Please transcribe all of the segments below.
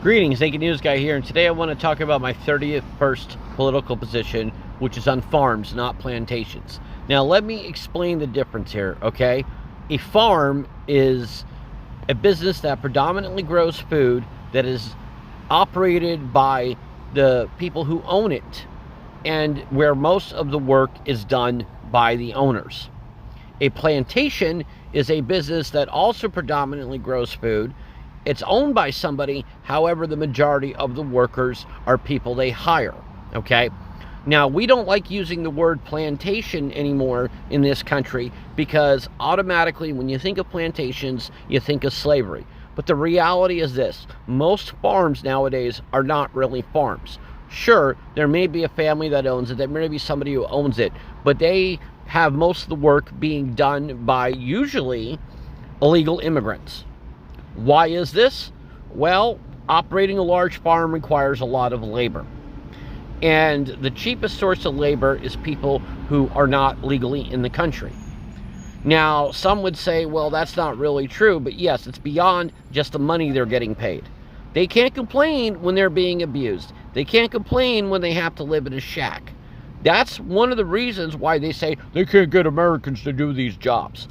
Greetings, Naked News Guy here, and today I want to talk about my 31st political position, which is on farms, not plantations. Now, let me explain the difference here, okay? A farm is a business that predominantly grows food that is operated by the people who own it, and where most of the work is done by the owners. A plantation is a business that also predominantly grows food. It's owned by somebody, however, the majority of the workers are people they hire, okay? Now, we don't like using the word plantation anymore in this country because automatically when you think of plantations, you think of slavery. But the reality is this: most farms nowadays are not really farms. Sure, there may be a family that owns it, there may be somebody who owns it, but they have most of the work being done by usually illegal immigrants. Why is this? Well, operating a large farm requires a lot of labor. And the cheapest source of labor is people who are not legally in the country. Now, some would say, well, that's not really true, but yes, it's beyond just the money they're getting paid. They can't complain when they're being abused. They can't complain when they have to live in a shack. That's one of the reasons why they say they can't get Americans to do these jobs.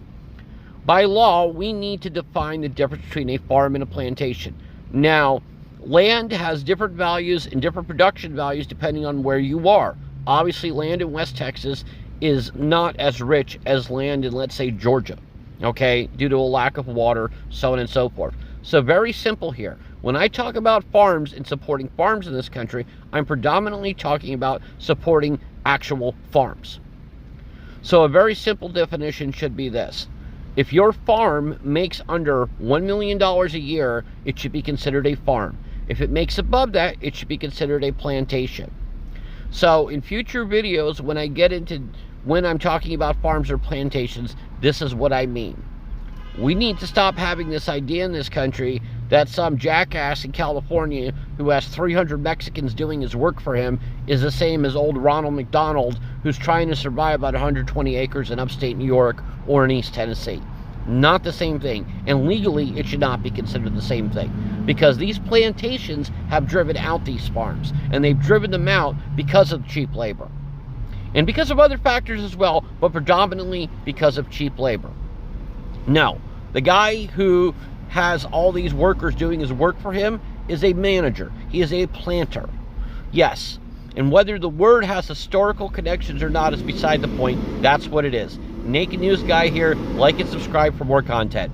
By law, we need to define the difference between a farm and a plantation. Now, land has different values and different production values depending on where you are. Obviously, land in West Texas is not as rich as land in, let's say, Georgia, okay, due to a lack of water, so on and so forth. So very simple here. When I talk about farms and supporting farms in this country, I'm predominantly talking about supporting actual farms. So a very simple definition should be this: if your farm makes under $1 million a year, it should be considered a farm. If it makes above that, it should be considered a plantation. So in future videos, when I'm talking about farms or plantations, this is what I mean. We need to stop having this idea in this country that some jackass in California who has 300 Mexicans doing his work for him is the same as old Ronald McDonald who's trying to survive on 120 acres in upstate New York or in East Tennessee. Not the same thing. And legally, it should not be considered the same thing, because these plantations have driven out these farms, and they've driven them out because of cheap labor. And because of other factors as well, but predominantly because of cheap labor. Now, the guy who has all these workers doing his work for him is a manager. He is a planter. Yes. And whether the word has historical connections or not is beside the point. That's what it is. Naked News Guy here. Like and subscribe for more content.